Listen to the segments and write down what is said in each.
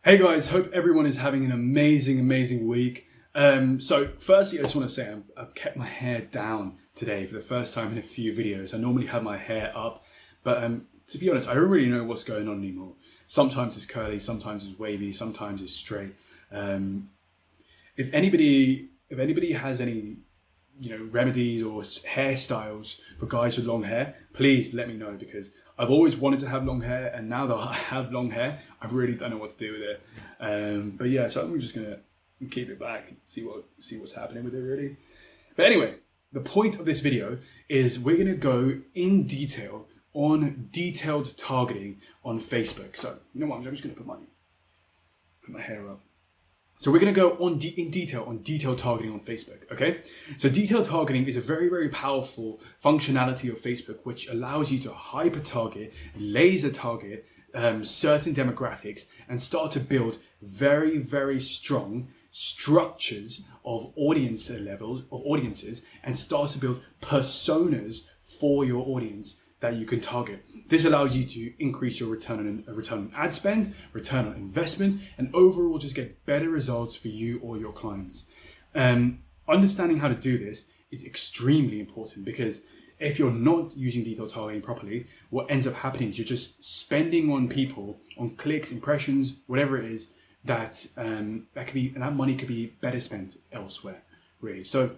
Hey guys, hope everyone is having an amazing week. So firstly, I just want to say I've kept my hair down today for the first time in a few videos. I normally have my hair up, but to be honest, I don't really know what's going on anymore. Sometimes it's curly, sometimes it's wavy, sometimes it's straight. If anybody has any remedies or hairstyles for guys with long hair, please let me know, because I've always wanted to have long hair, and now that I have long hair, I really don't know what to do with it. But yeah, so I'm just gonna keep it back, see what's happening with it really. But anyway, the point of this video is we're gonna go in detail on detailed targeting on Facebook. So you know what, I'm just gonna put my hair up. So we're going to go in detail on detailed targeting on Facebook, okay? So detailed targeting is a very powerful functionality of Facebook, which allows you to hyper target, laser target certain demographics and start to build very strong structures of audiences and start to build personas for your audience that you can target. This allows you to increase your return on ad spend, return on investment, and overall just get better results for you or your clients. Understanding how to do this is extremely important, because if you're not using detailed targeting properly, what ends up happening is you're just spending on people, on clicks, impressions, whatever it is, that money could be better spent elsewhere, really. So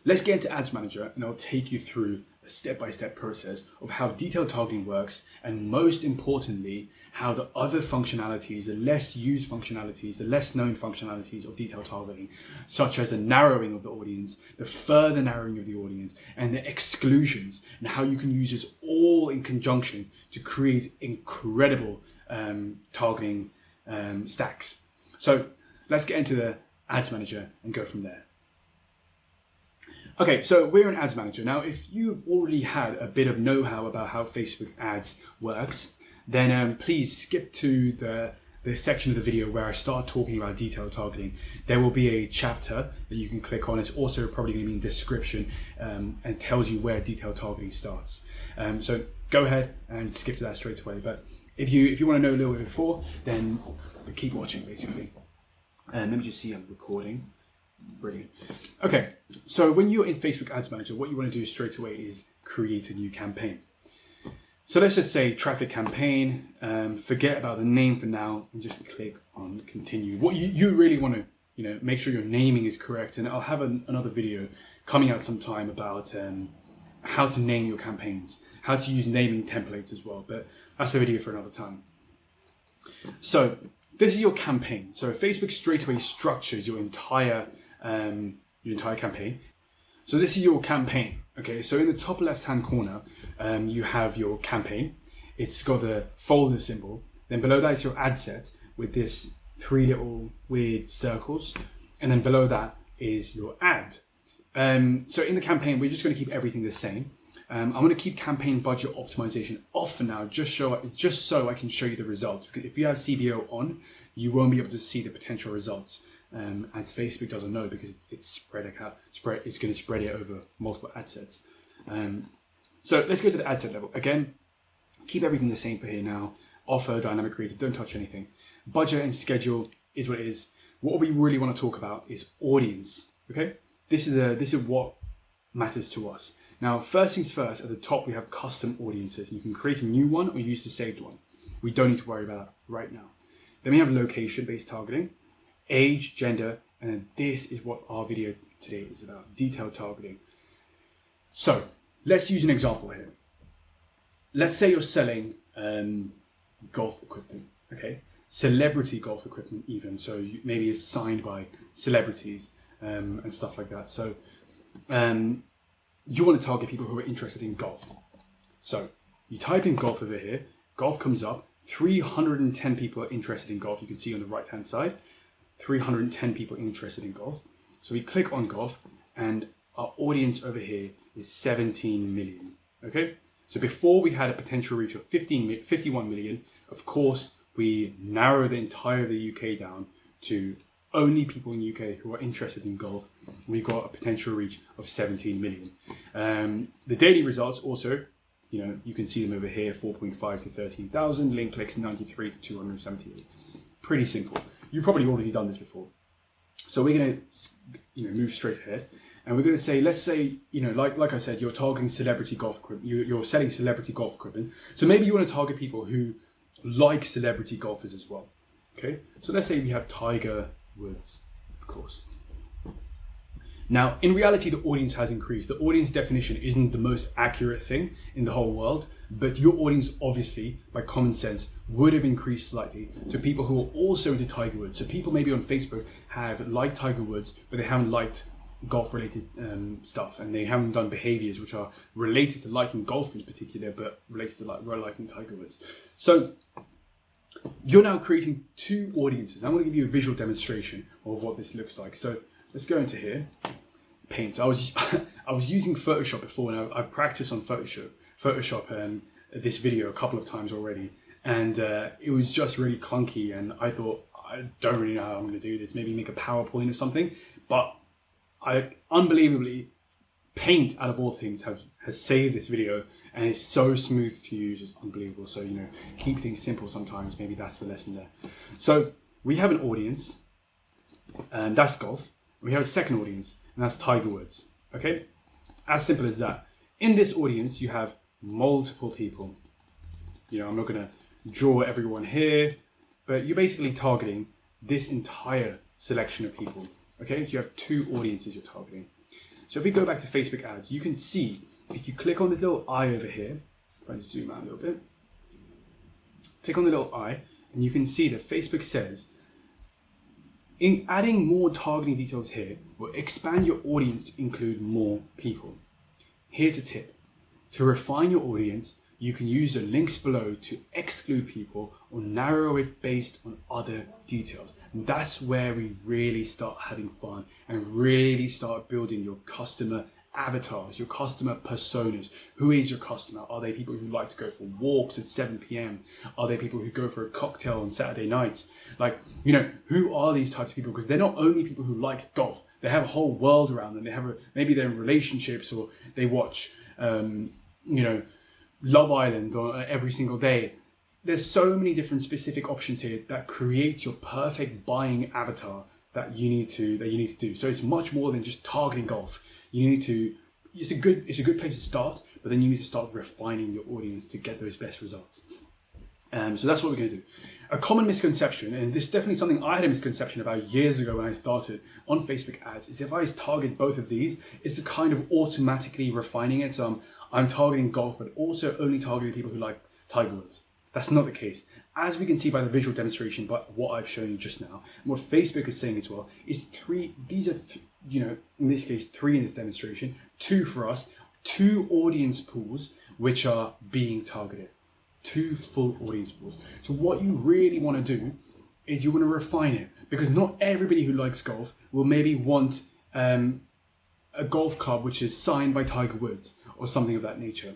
let's get into Ads Manager, and I'll take you through a step-by-step process of how detailed targeting works, and most importantly, how the other functionalities, the less used functionalities, the less known functionalities of detailed targeting, such as the narrowing of the audience, the further narrowing of the audience, and the exclusions, and how you can use this all in conjunction to create incredible targeting stacks. So let's get into the Ads Manager and go from there. Okay, so we're in Ads Manager. Now, if you've already had a bit of know-how about how Facebook ads works, then please skip to the section of the video where I start talking about detailed targeting. There will be a chapter that you can click on. It's also probably going to be in the description and tells you where detailed targeting starts. So go ahead and skip to that straight away. But if you want to know a little bit before, then keep watching, basically. Let me just see, I'm recording. Brilliant. Okay, so when you're in Facebook Ads Manager, what you want to do straight away is create a new campaign. So let's just say traffic campaign. Forget about the name for now and just click on continue. What you really want to make sure your naming is correct, and I'll have another video coming out sometime about how to name your campaigns, how to use naming templates as well, but that's a video for another time. So this is your campaign. So Facebook straight away structures your entire campaign. So this is your campaign. Okay, so in the top left-hand corner, you have your campaign. It's got the folder symbol. Then below that is your ad set with this 3 little weird circles. And then below that is your ad. So in the campaign, we're just going to keep everything the same. I'm going to keep campaign budget optimization off for now, just so I can show you the results. Because if you have CBO on, you won't be able to see the potential results, as Facebook doesn't know, because it's it's going to spread it over multiple ad sets. So let's go to the ad set level. Again, keep everything the same for here now. Offer, dynamic creative, don't touch anything. Budget and schedule is what it is. What we really want to talk about is audience. Okay, this is what matters to us. Now, first things first, at the top we have custom audiences. You can create a new one or use the saved one. We don't need to worry about that right now. Then we have location-based targeting, age, gender, and then this is what our video today is about, detailed targeting. So let's use an example here. Let's say you're selling golf equipment, okay? Celebrity golf equipment even. So maybe it's signed by celebrities and stuff like that. So you want to target people who are interested in golf. So you type in golf over here, golf comes up, 310 people are interested in golf. You can see on the right hand side, 310 people interested in golf. So we click on golf and our audience over here is 17 million, okay? So before we had a potential reach of 51 million, of course, we narrow the entire of the UK down to only people in the UK who are interested in golf. We've got a potential reach of 17 million. The daily results also, you can see them over here, 4.5 to 13,000, link clicks 93 to 278. Pretty simple. You've probably already done this before. So we're going to move straight ahead, and we're going to say, let's say, like I said, you're targeting celebrity golf equipment. You're selling celebrity golf equipment. So maybe you want to target people who like celebrity golfers as well. Okay. So let's say we have Tiger Woods, of course. Now, in reality, the audience has increased. The audience definition isn't the most accurate thing in the whole world, but your audience, obviously, by common sense, would have increased slightly to people who are also into Tiger Woods. So people maybe on Facebook have liked Tiger Woods, but they haven't liked golf-related stuff, and they haven't done behaviors which are related to liking golf in particular, but related to liking Tiger Woods. So you're now creating two audiences. I'm going to give you a visual demonstration of what this looks like. So let's go into here. Paint. I was using Photoshop before, and I've practiced on Photoshop this video a couple of times already, and it was just really clunky. And I thought, I don't really know how I'm going to do this. Maybe make a PowerPoint or something. But unbelievably, Paint, out of all things, has saved this video, and it's so smooth to use. It's unbelievable. So keep things simple sometimes. Maybe that's the lesson there. So we have an audience, and that's golf. We have a second audience, and that's Tiger Woods. Okay, as simple as that. In this audience, you have multiple people. I'm not going to draw everyone here, but you're basically targeting this entire selection of people. Okay, so you have two audiences you're targeting. So if we go back to Facebook ads, you can see, if you click on this little eye over here, if I zoom out a little bit, click on the little eye, and you can see that Facebook says, in adding more targeting details here will expand your audience to include more people. Here's a tip. To refine your audience, you can use the links below to exclude people or narrow it based on other details. And that's where we really start having fun and really start building your customer avatars, your customer personas. Who is your customer? Are they people who like to go for walks at 7 p.m? Are they people who go for a cocktail on Saturday nights? Who are these types of people? Because they're not only people who like golf, they have a whole world around them. Maybe they're in relationships, or they watch, Love Island every single day. There's so many different specific options here that create your perfect buying avatar that you need to do. So it's much more than just targeting golf. It's a good place to start, but then you need to start refining your audience to get those best results. So that's what we're going to do. A common misconception, and this is definitely something I had a misconception about years ago when I started on Facebook ads, is if I target both of these, it's the kind of automatically refining it. So I'm targeting golf, but also only targeting people who like Tiger Woods. That's not the case. As we can see by the visual demonstration, but what I've shown you just now, and what Facebook is saying as well, is these are, in this case, 3 in this demonstration, 2 for us, 2 audience pools, which are being targeted. 2 full audience pools. So what you really want to do is you want to refine it, because not everybody who likes golf will maybe want a golf club which is signed by Tiger Woods or something of that nature,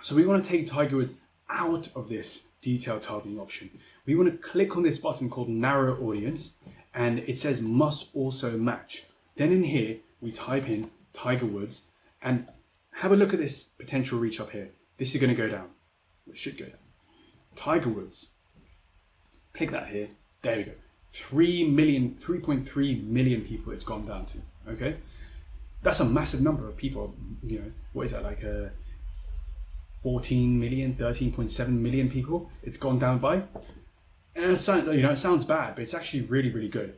So we want to take Tiger Woods out of this detailed targeting option. We want to click on this button called narrow audience, and it says must also match. Then in here, we type in Tiger Woods, and have a look at this potential reach up here. This is going to go down. It should go down. Tiger Woods. Click that here. There we go. 3.3 million people it's gone down to. Okay, that's a massive number of people. What is that, like 14 million, 13.7 million people it's gone down by. And it sounds bad, but it's actually really, really good.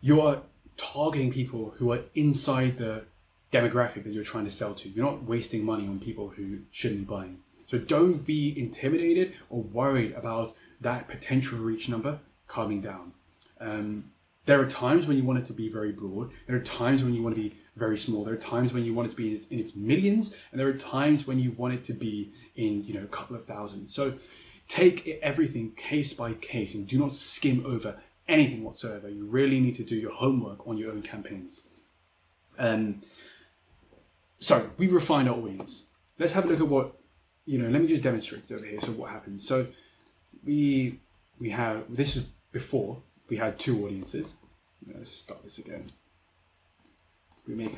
You are targeting people who are inside the demographic that you're trying to sell to. You're not wasting money on people who shouldn't be buying. So don't be intimidated or worried about that potential reach number coming down. There are times when you want it to be very broad. There are times when you want to be very small. There are times when you want it to be in its millions, and there are times when you want it to be in a couple of thousand. So take everything case by case and do not skim over anything whatsoever. You really need to do your homework on your own campaigns. So we've refined our audience. Let's have a look at what, let me just demonstrate it over here. So what happens? So we have, this was before we had 2 audiences. Let's start this again. We make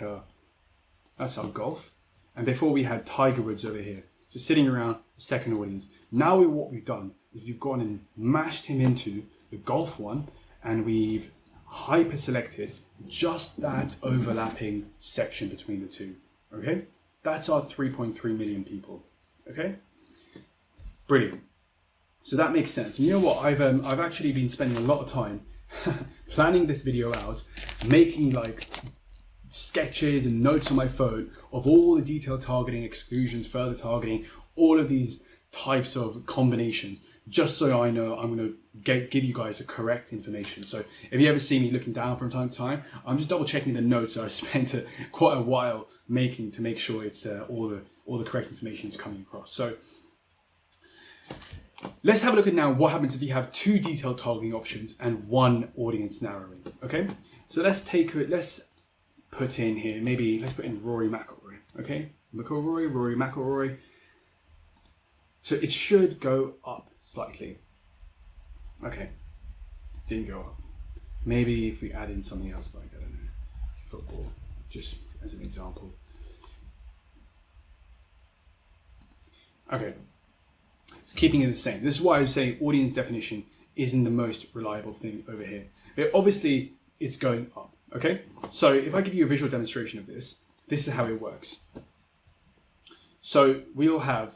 that's our golf. And before we had Tiger Woods over here, just sitting around the second audience. Now what we've done is we've gone and mashed him into the golf one, and we've hyper selected just that overlapping section between the two. Okay, that's our 3.3 million people. Okay, brilliant. So that makes sense. And you know what? I've actually been spending a lot of time planning this video out, making like sketches and notes on my phone of all the detailed targeting, exclusions, further targeting, all of these types of combinations, just so I know I'm going to give you guys the correct information. So if you ever see me looking down from time to time, I'm just double checking the notes I spent quite a while making to make sure it's all the correct information is coming across. So let's have a look at now what happens if you have two detailed targeting options and one audience narrowing. Okay, so let's put in here, maybe let's put in Rory McIlroy. Okay, Rory McIlroy. So it should go up slightly. Okay, didn't go up. Maybe if we add in something else, like, I don't know, football, just as an example. Okay, it's keeping it the same. This is why I'm saying audience definition isn't the most reliable thing over here. But obviously, it's going up. Okay, so if I give you a visual demonstration of this, this is how it works. So we'll have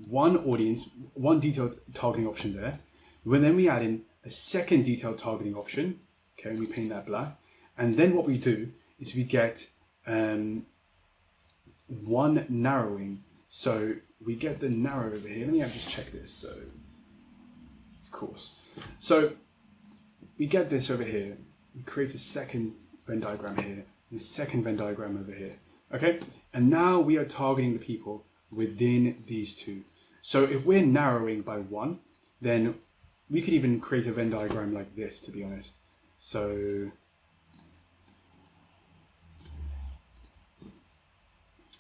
one audience, one detailed targeting option there. Then we add in a second detailed targeting option. Okay, we paint that black. And then what we do is we get one narrowing. So we get the narrow over here. Let me just check this. So, of course. So we get this over here. We create a second Venn diagram here, and a second Venn diagram over here. Okay, and now we are targeting the people within these two. So if we're narrowing by one, then we could even create a Venn diagram like this, to be honest. So,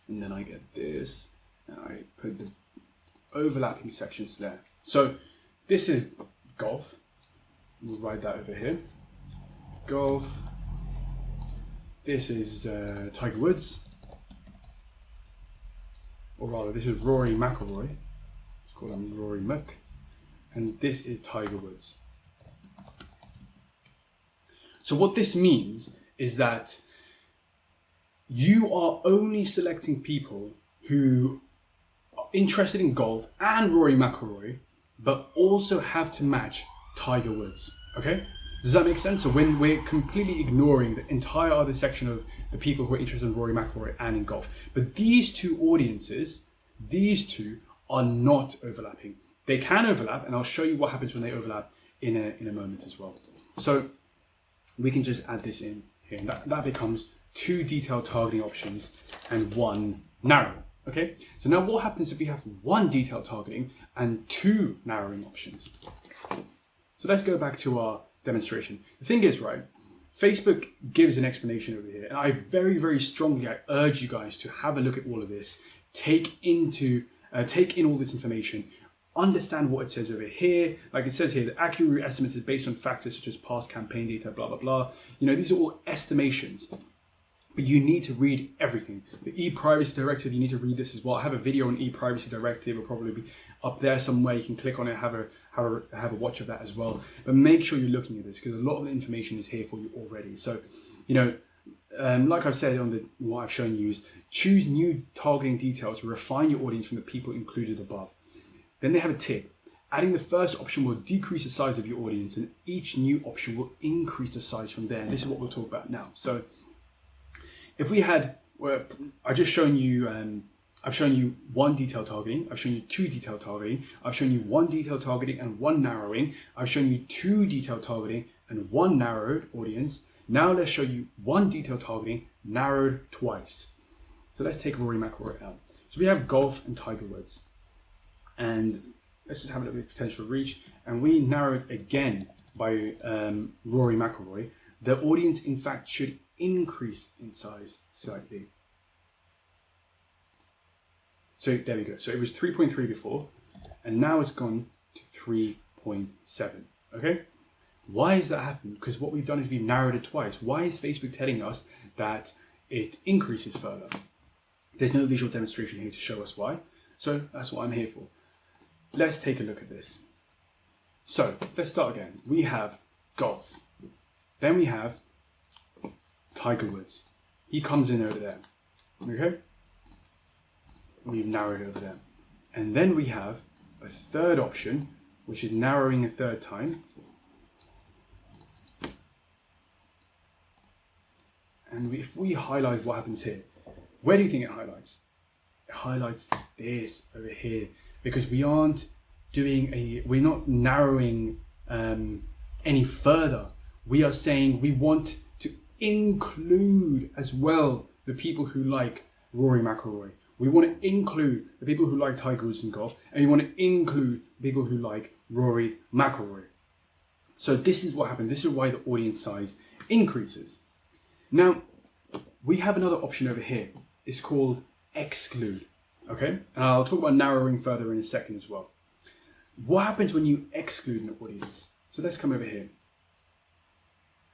and then I get this, and I put the overlapping sections there. So this is golf. We'll write that over here. Golf. This is Tiger Woods, or rather, this is Rory McIlroy. Let's call him Rory Mc, and this is Tiger Woods. So what this means is that you are only selecting people who are interested in golf and Rory McIlroy, but also have to match Tiger Woods. Okay? Does that make sense? So when we're completely ignoring the entire other section of the people who are interested in Rory McIlroy and in golf, but these two audiences, these two are not overlapping. They can overlap, and I'll show you what happens when they overlap in a moment as well. So we can just add this in here, and that becomes two detailed targeting options and one narrow. Okay. So now what happens if we have one detailed targeting and two narrowing options? So let's go back to our demonstration. The thing is, right, Facebook gives an explanation over here, and I very, very strongly urge you guys to have a look at all of this, take in all this information, understand what it says over here. Like it says here, the accurate estimates is based on factors such as past campaign data, blah, blah, blah. You know, these are all estimations, but you need to read everything. The e-privacy directive, you need to read this as well. I have a video on e-privacy directive. It'll probably be up there somewhere. You can click on it, have a watch of that as well. But make sure you're looking at this, because a lot of the information is here for you already. So, you know, like I've said on what I've shown you is choose new targeting details to refine your audience from the people included above. Then they have a tip. Adding the first option will decrease the size of your audience, and each new option will increase the size from there. And this is what we'll talk about now. So if we had, well, I've shown you one detailed targeting, I've shown you two detailed targeting, I've shown you one detailed targeting and one narrowing, I've shown you two detailed targeting and one narrowed audience. Now let's show you one detailed targeting narrowed twice. So let's take Rory McIlroy out. So we have golf and Tiger Woods. And let's just have a look at this potential reach. And we narrowed again by Rory McIlroy. The audience, in fact, should increase in size slightly. So there we go. So it was 3.3 before, and now it's gone to 3.7. Okay? Why has that happened? Because what we've done is we've narrowed it twice. Why is Facebook telling us that it increases further? There's no visual demonstration here to show us why. So that's what I'm here for. Let's take a look at this. So let's start again. We have golf. Then we have Tiger Woods. He comes in over there. Okay? We've narrowed over there. And then we have a third option, which is narrowing a third time. And if we highlight what happens here, where do you think it highlights? It highlights this over here, because we're not narrowing any further. We are saying we want to include as well the people who like Rory McIlroy. We want to include the people who like Tiger Woods in golf, and we want to include the people who like Rory McIlroy. So this is what happens. This is why the audience size increases. Now, we have another option over here. It's called exclude. Okay, and I'll talk about narrowing further in a second as well. What happens when you exclude an audience? So let's come over here.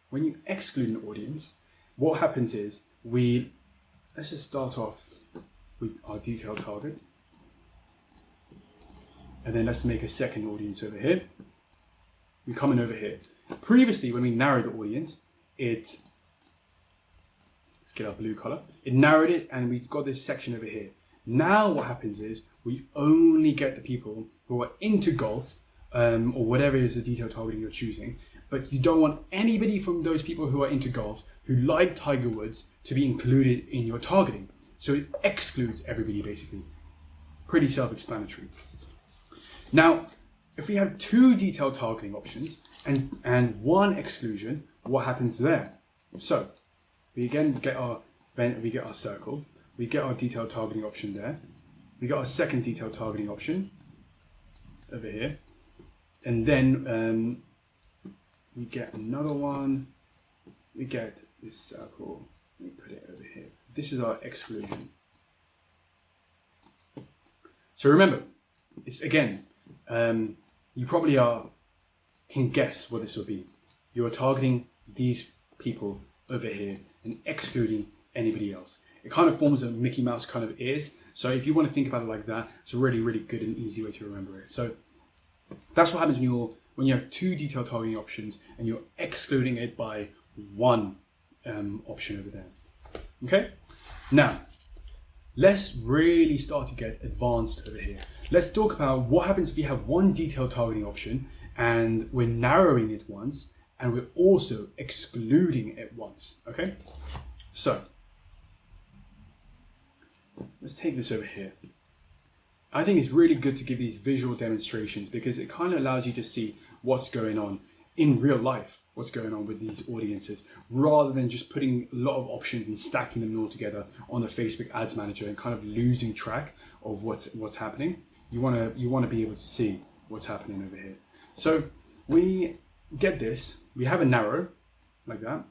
When you exclude an audience, what happens is let's just start off with our detailed target. And then let's make a second audience over here. We come in over here. Previously, when we narrowed the audience, let's get our blue color. It narrowed it and we got this section over here. Now what happens is we only get the people who are into golf or whatever is the detailed targeting you're choosing, but you don't want anybody from those people who are into golf who like Tiger Woods to be included in your targeting. So it excludes everybody basically. Pretty self-explanatory. Now, if we have two detailed targeting options and one exclusion, what happens there? So we again get our circle, we get our detailed targeting option there, we got our second detailed targeting option over here, and then we get another one, we get this circle, we put it over here. This is our exclusion. So remember, it's again, you probably can guess what this will be. You are targeting these people over here and excluding anybody else. It kind of forms a Mickey Mouse kind of ears. So if you want to think about it like that, it's a really, really good and easy way to remember it. So that's what happens when you have two detailed targeting options and you're excluding it by one option over there. Okay? Now, let's really start to get advanced over here. Let's talk about what happens if you have one detailed targeting option and we're narrowing it once and we're also excluding it once. Okay? So, let's take this over here. I think it's really good to give these visual demonstrations because it kind of allows you to see what's going on in real life, what's going on with these audiences, rather than just putting a lot of options and stacking them all together on the Facebook Ads Manager and kind of losing track of what's happening. You want to be able to see what's happening over here. So we get this. We have a narrow like that.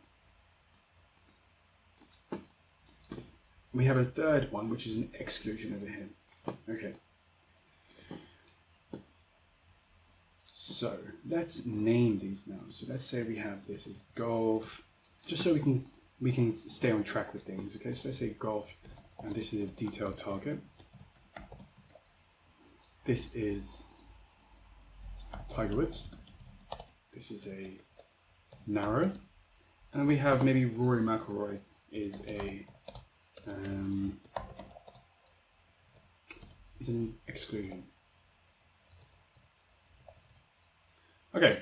We have a third one, which is an exclusion over here. Okay. So let's name these now. So let's say we have this as golf, just so we can stay on track with things. Okay, so let's say golf, and this is a detailed target. This is Tiger Woods. This is a narrow, and we have maybe Rory McIlroy is an exclusion. Okay,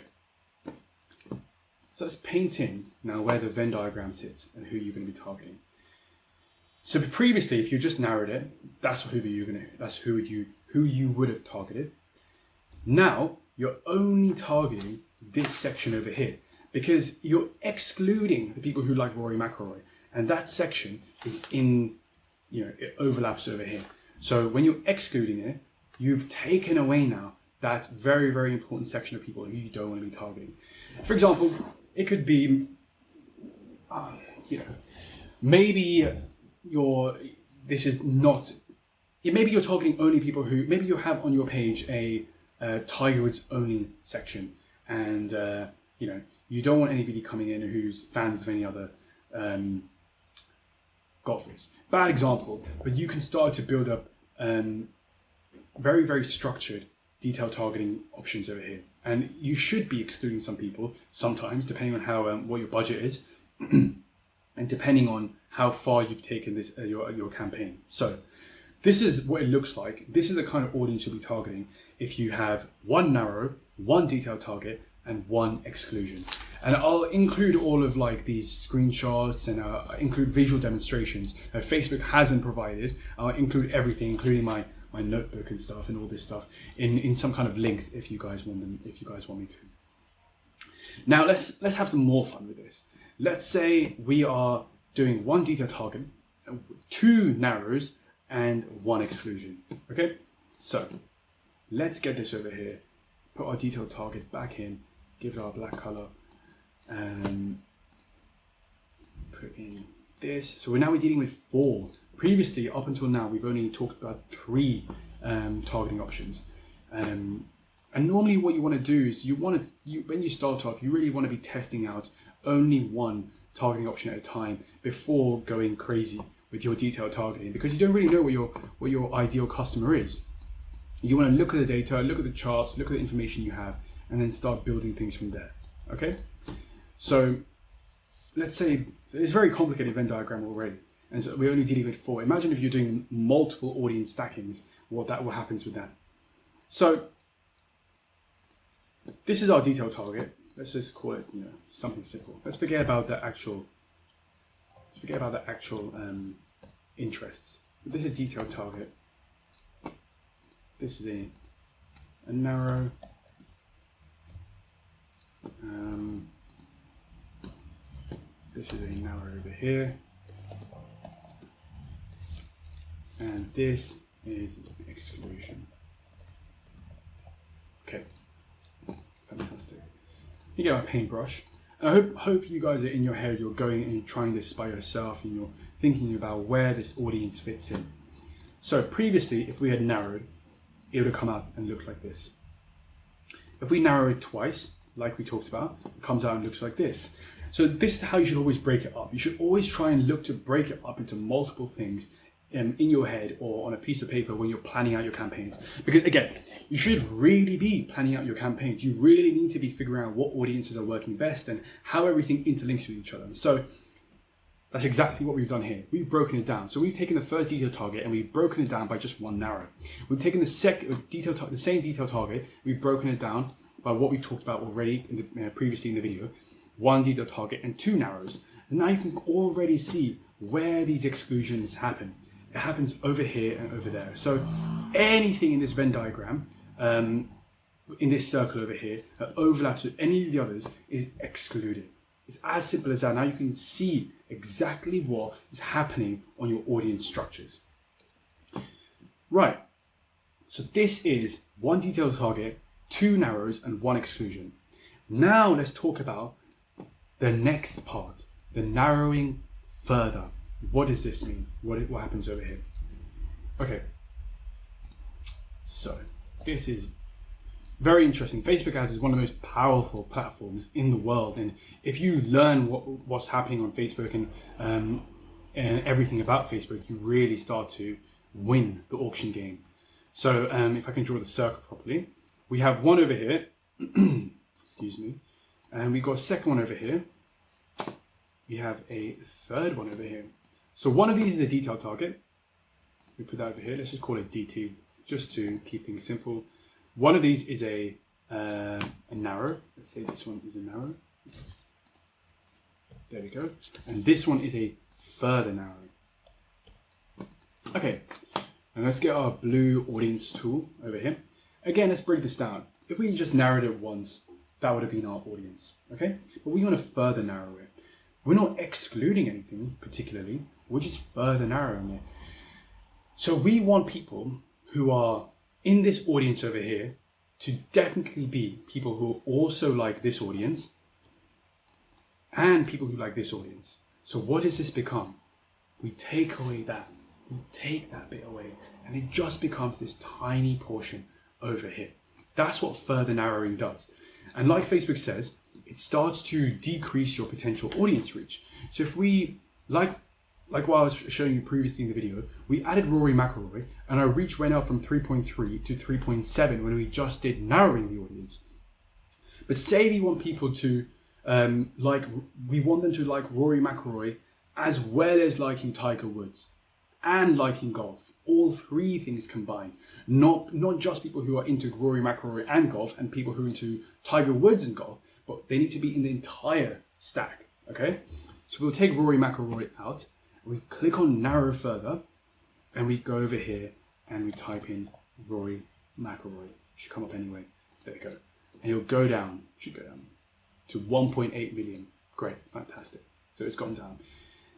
so let's paint in now where the Venn diagram sits and who you're going to be targeting. So previously, if you just narrowed it, that's who you would have targeted. Now you're only targeting this section over here because you're excluding the people who like Rory McIlroy, and that section is it overlaps over here. So when you're excluding it, you've taken away now that very, very important section of people who you don't want to be targeting. For example, it could be, maybe maybe you're targeting only people who, maybe you have on your page a Tiger Woods only section, and you don't want anybody coming in who's fans of any other golfers. Bad example, but you can start to build up very, very structured detailed targeting options over here. And you should be excluding some people sometimes, depending on how what your budget is, and depending on how far you've taken this your campaign. So this is what it looks like. This is the kind of audience you'll be targeting if you have one narrow, one detailed target, and one exclusion. And I'll include all of like these screenshots and include visual demonstrations that Facebook hasn't provided. I'll include everything, including my notebook and stuff and all this stuff in some kind of links if you guys want them, if you guys want me to. Now let's have some more fun with this. Let's say we are doing one detailed target, two narrows, and one exclusion. Okay, so let's get this over here. Put our detailed target back in, give it our black color, and put in this. So we're dealing with 4. Previously, up until now, we've only talked about 3 targeting options. And normally what you want to do is when you start off, you really want to be testing out only one targeting option at a time before going crazy with your detailed targeting, because you don't really know what your ideal customer is. You want to look at the data, look at the charts, look at the information you have, and then start building things from there. Okay? So let's say it's a very complicated Venn diagram already, and so we're only dealing with 4. Imagine if you're doing multiple audience stackings, what happens with that. So this is our detailed target. Let's just call it, something simple. Let's forget about the actual interests. This is a detailed target. This is a narrow. This is a narrow over here. And this is an exclusion. Okay, fantastic. You get my paintbrush. And I hope you guys are in your head, you're going and trying this by yourself and you're thinking about where this audience fits in. So previously, if we had narrowed, it would have come out and looked like this. If we narrow it twice, like we talked about, it comes out and looks like this. So this is how you should always break it up. You should always try and look to break it up into multiple things in your head or on a piece of paper when you're planning out your campaigns. Because again, you should really be planning out your campaigns. You really need to be figuring out what audiences are working best and how everything interlinks with each other. So that's exactly what we've done here. We've broken it down. So we've taken the first detailed target and we've broken it down by just one narrow. We've taken the same detailed target, we've broken it down by what we've talked about already previously in the video, one detailed target and 2 narrows. And now you can already see where these exclusions happen. It happens over here and over there. So anything in this Venn diagram, in this circle over here, that overlaps with any of the others is excluded. It's as simple as that. Now you can see exactly what is happening on your audience structures. Right, so this is one detailed target, 2 narrows and 1 exclusion. Now let's talk about the next part, the narrowing further. What does this mean? What happens over here? Okay, so this is very interesting. Facebook ads is one of the most powerful platforms in the world, and if you learn what's happening on Facebook and everything about Facebook, you really start to win the auction game. So if I can draw the circle properly, we have one over here, excuse me, and we've got a second one over here. We have a third one over here. So one of these is a detailed target. We put that over here. Let's just call it DT, just to keep things simple. One of these is a narrow. Let's say this one is a narrow. There we go. And this one is a further narrow. Okay, and let's get our blue audience tool over here. Again, let's break this down. If we just narrowed it once, that would have been our audience, okay? But we want to further narrow it. We're not excluding anything particularly, we're just further narrowing it. So we want people who are in this audience over here to definitely be people who also like this audience and people who like this audience. So what does this become? We take away that, we take that bit away, and it just becomes this tiny portion over here. That's what further narrowing does. And like Facebook says, it starts to decrease your potential audience reach. So if we, like like what I was showing you previously in the video, we added Rory McIlroy and our reach went up from 3.3 to 3.7 when we just did narrowing the audience. But say we want people to we want them to like Rory McIlroy as well as liking Tiger Woods and liking golf. All three things combined. Not just people who are into Rory McIlroy and golf and people who are into Tiger Woods and golf, but they need to be in the entire stack, okay? So we'll take Rory McIlroy out, we click on narrow further, and we go over here and we type in Rory McIlroy. Should come up anyway. There we go. And it'll go down, should go down to 1.8 million. Great, fantastic. So it's gone down.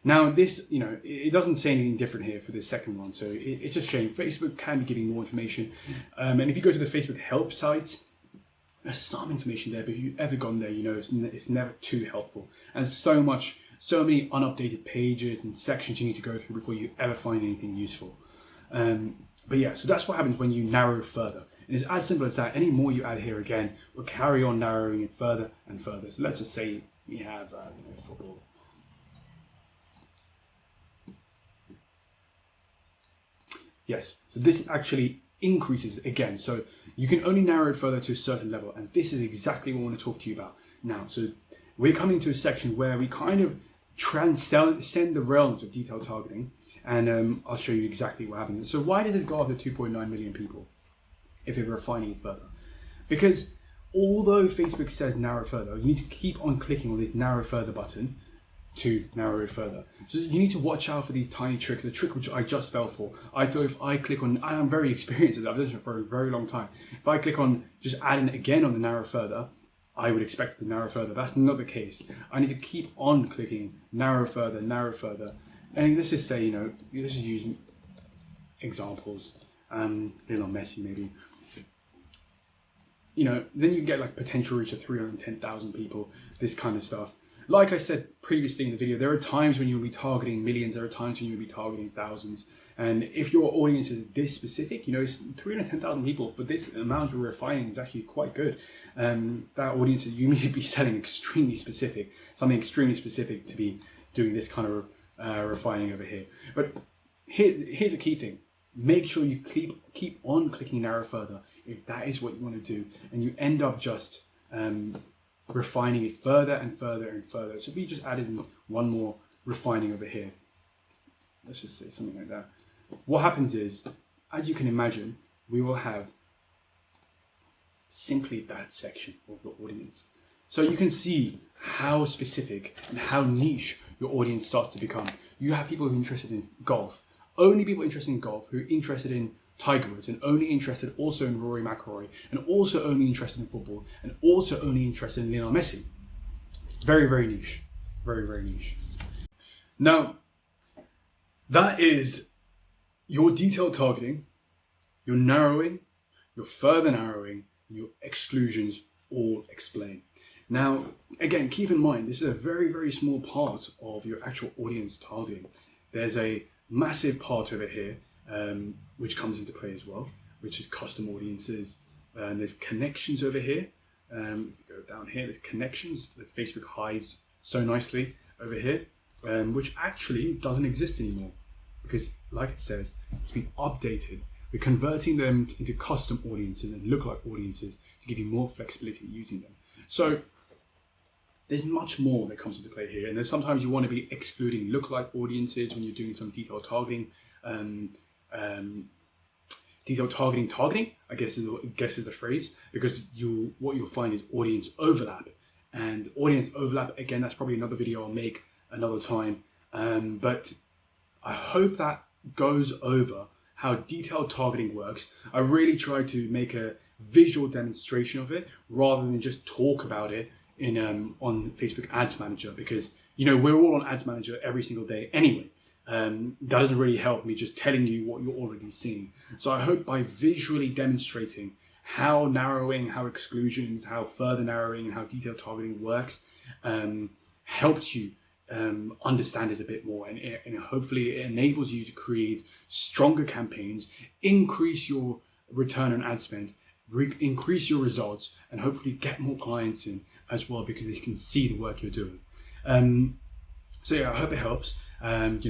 Now this, it doesn't say anything different here for this second one, so it's a shame. Facebook can be giving more information. And if you go to the Facebook help sites, there's some information there, but if you've ever gone there, it's never too helpful. And so many unupdated pages and sections you need to go through before you ever find anything useful. But yeah, so that's what happens when you narrow further. And it's as simple as that. Any more you add here again, we'll carry on narrowing it further and further. So let's just say we have football. Yes, so this actually increases again. So you can only narrow it further to a certain level. And this is exactly what I want to talk to you about now. So we're coming to a section where we kind of transcend the realms of detailed targeting. And I'll show you exactly what happens. So why did it go up to 2.9 million people if we're refining it further? Because although Facebook says narrow further, you need to keep on clicking on this narrow further button to narrow it further. So you need to watch out for these tiny tricks. The trick which I just fell for. I thought if I click on, I'm very experienced at that, I've done it for a very long time. If I click on just adding again on the narrow further, I would expect it to narrow further. That's not the case. I need to keep on clicking narrow further, and let's just say, let's just use examples. Lionel Messi maybe. Then you get like potential reach of 310,000 people, this kind of stuff. Like I said previously in the video, there are times when you'll be targeting millions, there are times when you'll be targeting thousands. And if your audience is this specific, it's 310,000 people for this amount of refining is actually quite good. That audience, you need to be selling something extremely specific to be doing this kind of refining over here. But here's a key thing. Make sure you keep on clicking narrow further if that is what you want to do, and you end up just refining it further and further and further. So if we just added in one more refining over here, let's just say something like that. What happens is, as you can imagine, we will have simply that section of the audience. So you can see how specific and how niche your audience starts to become. You have people who are interested in golf, only people interested in golf who are interested in Tiger Woods, and only interested also in Rory McIlroy, and also only interested in football, and also only interested in Lionel Messi. Very, very niche. Very, very niche. Now, that is your detailed targeting, your narrowing, your further narrowing, your exclusions all explained. Now, again, keep in mind, this is a very, very small part of your actual audience targeting. There's a massive part over here, which comes into play as well, which is custom audiences. There's connections over here. If you go down here, there's connections that Facebook hides so nicely over here, which actually doesn't exist anymore because, like it says, it's been updated. We're converting them into custom audiences and lookalike audiences to give you more flexibility using them. So there's much more that comes into play here, and there's sometimes you want to be excluding lookalike audiences when you're doing some detailed targeting. Detailed targeting, I guess is the phrase, because what you'll find is audience overlap. And audience overlap, again, that's probably another video I'll make another time. But I hope that goes over how detailed targeting works. I really try to make a visual demonstration of it rather than just talk about it in on Facebook Ads Manager, because we're all on Ads Manager every single day anyway. That doesn't really help me just telling you what you're already seeing. So I hope by visually demonstrating how narrowing, how exclusions, how further narrowing, and how detailed targeting works helps you understand it a bit more, and hopefully it enables you to create stronger campaigns, increase your return on ad spend, increase your results, and hopefully get more clients in as well because they can see the work you're doing. So yeah, I hope it helps.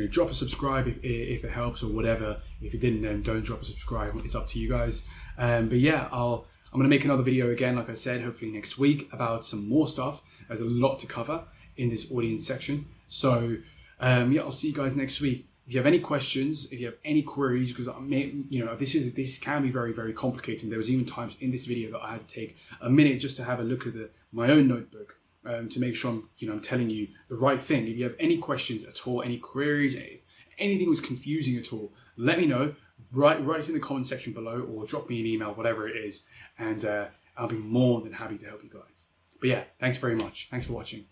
Drop a subscribe if it helps, or whatever. If it didn't, then don't drop a subscribe. It's up to you guys. But yeah, I'm gonna make another video again, like I said, hopefully next week, about some more stuff. There's a lot to cover in this audience section. So yeah, I'll see you guys next week. If you have any questions, if you have any queries, because this can be very, very complicated. There was even times in this video that I had to take a minute just to have a look at my own notebook to make sure I'm telling you the right thing. If you have any questions at all, any queries, if anything was confusing at all, let me know. Write in the comment section below, or drop me an email, whatever it is, and I'll be more than happy to help you guys. But yeah, thanks very much. Thanks for watching.